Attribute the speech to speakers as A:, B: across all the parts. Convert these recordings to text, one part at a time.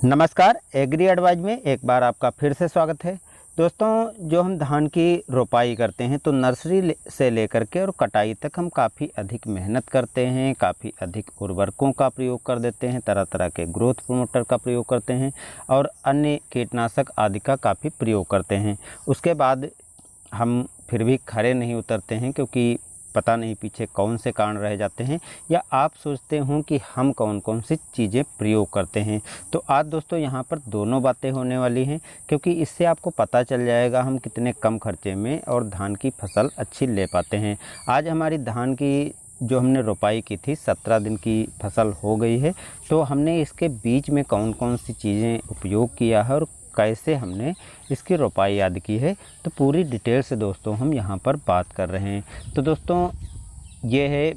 A: नमस्कार, agree advise में एक बार आपका फिर से स्वागत है। दोस्तों, जो हम धान की रोपाई करते हैं तो नर्सरी से लेकर के और कटाई तक हम काफ़ी अधिक मेहनत करते हैं, काफ़ी अधिक उर्वरकों का प्रयोग कर देते हैं, तरह तरह के ग्रोथ प्रमोटर का प्रयोग करते हैं और अन्य कीटनाशक आदि का काफ़ी प्रयोग करते हैं। उसके बाद हम फिर भी खरे नहीं उतरते हैं, क्योंकि पता नहीं पीछे कौन से कारण रह जाते हैं, या आप सोचते हों कि हम कौन कौन सी चीज़ें प्रयोग करते हैं। तो आज दोस्तों यहाँ पर दोनों बातें होने वाली हैं, क्योंकि इससे आपको पता चल जाएगा हम कितने कम खर्चे में और धान की फसल अच्छी ले पाते हैं। आज हमारी धान की जो हमने रोपाई की थी 17 दिन की फसल हो गई है। तो हमने इसके बीच में कौन कौन सी चीज़ें उपयोग किया है और कैसे हमने इसकी रोपाई आदि की है, तो पूरी डिटेल से दोस्तों हम यहाँ पर बात कर रहे हैं। तो दोस्तों, ये है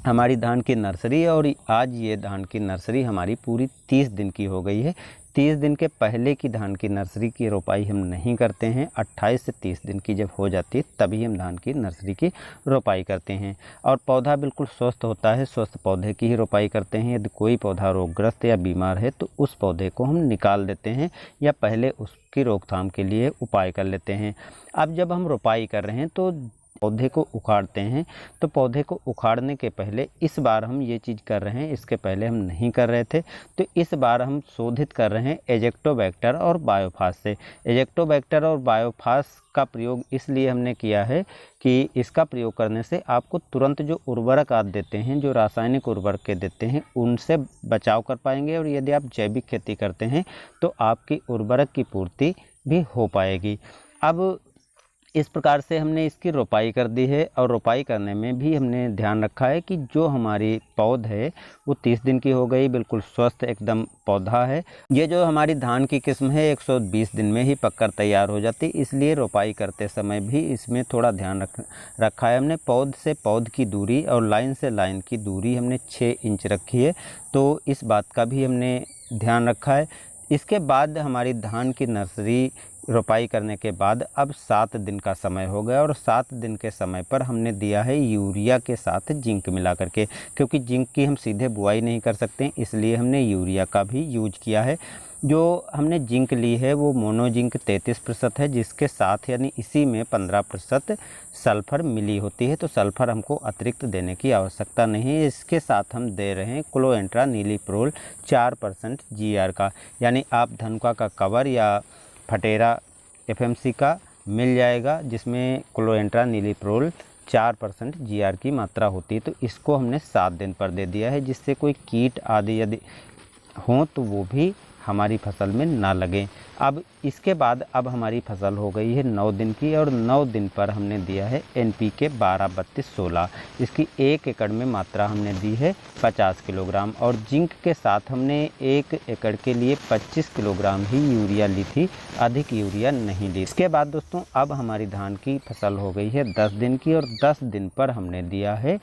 A: हमारी धान की नर्सरी और आज ये धान की नर्सरी हमारी पूरी 30 दिन की हो गई है। 30 दिन के पहले की धान की नर्सरी की रोपाई हम नहीं करते हैं। 28 से 30 दिन की जब हो जाती है तभी हम धान की नर्सरी की रोपाई करते हैं और पौधा बिल्कुल स्वस्थ होता है, स्वस्थ पौधे की ही रोपाई करते हैं। यदि कोई पौधा रोगग्रस्त या बीमार है तो उस पौधे को हम निकाल देते हैं या पहले उसकी रोकथाम के लिए उपाय कर लेते हैं। अब जब हम रोपाई कर रहे हैं तो पौधे को उखाड़ते हैं, तो पौधे को उखाड़ने के पहले इस बार हम ये चीज़ कर रहे हैं, इसके पहले हम नहीं कर रहे थे। तो इस बार हम शोधित कर रहे हैं एजेक्टोबैक्टर और बायोफास से। एजेक्टोबैक्टर और बायोफास का प्रयोग इसलिए हमने किया है कि इसका प्रयोग करने से आपको तुरंत जो उर्वरक आप देते हैं, जो रासायनिक उर्वरक के देते हैं, उनसे बचाव कर पाएंगे और यदि आप जैविक खेती करते हैं तो आपकी उर्वरक की पूर्ति भी हो पाएगी। अब इस प्रकार से हमने इसकी रोपाई कर दी है और रोपाई करने में भी हमने ध्यान रखा है कि जो हमारी पौध है वो 30 दिन की हो गई, बिल्कुल स्वस्थ एकदम पौधा है। ये जो हमारी धान की किस्म है 120 दिन में ही पककर तैयार हो जाती, इसलिए रोपाई करते समय भी इसमें थोड़ा ध्यान रखा है हमने। पौध से पौध की दूरी और लाइन से लाइन की दूरी हमने 6 इंच रखी है, तो इस बात का भी हमने ध्यान रखा है। इसके बाद हमारी धान की नर्सरी रोपाई करने के बाद अब 7 दिन का समय हो गया और 7 दिन के समय पर हमने दिया है यूरिया के साथ जिंक मिला करके, क्योंकि जिंक की हम सीधे बुआई नहीं कर सकते, इसलिए हमने यूरिया का भी यूज किया है। जो हमने जिंक ली है वो मोनो जिंक 33% है, जिसके साथ यानी इसी में 15% सल्फ़र मिली होती है। तो सल्फ़र हमको अतिरिक्त देने की आवश्यकता नहीं है। इसके साथ हम दे रहे हैं क्लोएंट्रा नीलीप्रोल 4% GR का, यानी आप धनुका का कवर या फटेरा FMC का मिल जाएगा, जिसमें क्लोएंट्रा नीलीप्रोल 4% GR की मात्रा होती है। तो इसको हमने 7 दिन पर दे दिया है, जिससे कोई कीट आदि यदि हों तो वो भी हमारी फसल में ना लगें। अब इसके बाद अब हमारी फसल हो गई है 9 दिन की और 9 दिन पर हमने दिया है NPK 12-32-16। इसकी 1 एकड़ में मात्रा हमने दी है 50 किलोग्राम और जिंक के साथ हमने 1 एकड़ के लिए 25 किलोग्राम ही यूरिया ली थी, अधिक यूरिया नहीं ली। इसके बाद दोस्तों अब हमारी धान की फसल हो गई है 10 दिन की और 10 दिन पर हमने दिया है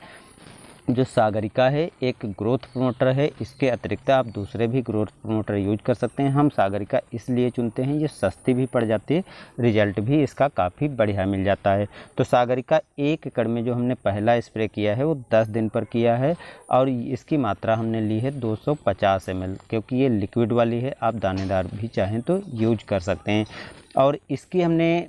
A: जो सागरिका है, एक ग्रोथ प्रमोटर है। इसके अतिरिक्त आप दूसरे भी ग्रोथ प्रमोटर यूज कर सकते हैं। हम सागरिका इसलिए चुनते हैं, ये सस्ती भी पड़ जाती है, रिजल्ट भी इसका काफ़ी बढ़िया मिल जाता है। तो सागरिका 1 एकड़ में जो हमने पहला स्प्रे किया है वो 10 दिन पर किया है और इसकी मात्रा हमने ली है 250 ml, क्योंकि ये लिक्विड वाली है, आप दानेदार भी चाहें तो यूज कर सकते हैं। और इसकी हमने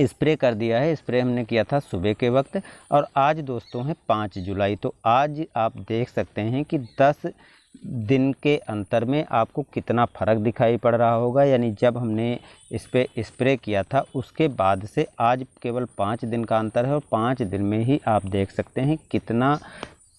A: स्प्रे कर दिया है, स्प्रे हमने किया था सुबह के वक्त और आज दोस्तों है 5 जुलाई। तो आज आप देख सकते हैं कि 10 दिन के अंतर में आपको कितना फ़र्क दिखाई पड़ रहा होगा। यानी जब हमने इस पे स्प्रे किया था उसके बाद से आज केवल 5 दिन का अंतर है और 5 दिन में ही आप देख सकते हैं कितना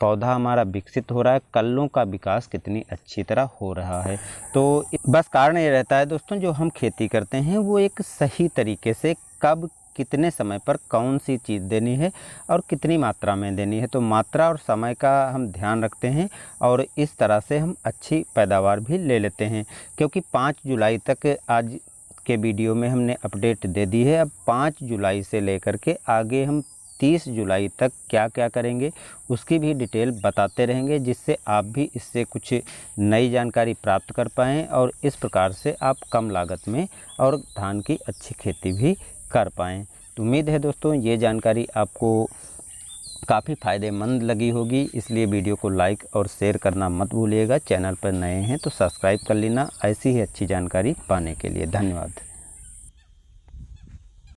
A: पौधा हमारा विकसित हो रहा है, कल्लों का विकास कितनी अच्छी तरह हो रहा है। तो बस कारण ये रहता है दोस्तों, जो हम खेती करते हैं वो एक सही तरीके से कब कितने समय पर कौन सी चीज़ देनी है और कितनी मात्रा में देनी है, तो मात्रा और समय का हम ध्यान रखते हैं और इस तरह से हम अच्छी पैदावार भी ले लेते हैं। क्योंकि 5 जुलाई तक आज के वीडियो में हमने अपडेट दे दी है। अब 5 जुलाई से लेकर के आगे हम 30 जुलाई तक क्या क्या करेंगे उसकी भी डिटेल बताते रहेंगे, जिससे आप भी इससे कुछ नई जानकारी प्राप्त कर पाएँ और इस प्रकार से आप कम लागत में और धान की अच्छी खेती भी कर पाएँ। तो उम्मीद है दोस्तों ये जानकारी आपको काफ़ी फ़ायदेमंद लगी होगी, इसलिए वीडियो को लाइक और शेयर करना मत भूलिएगा। चैनल पर नए हैं तो सब्सक्राइब कर लेना ऐसी ही अच्छी जानकारी पाने के लिए। धन्यवाद।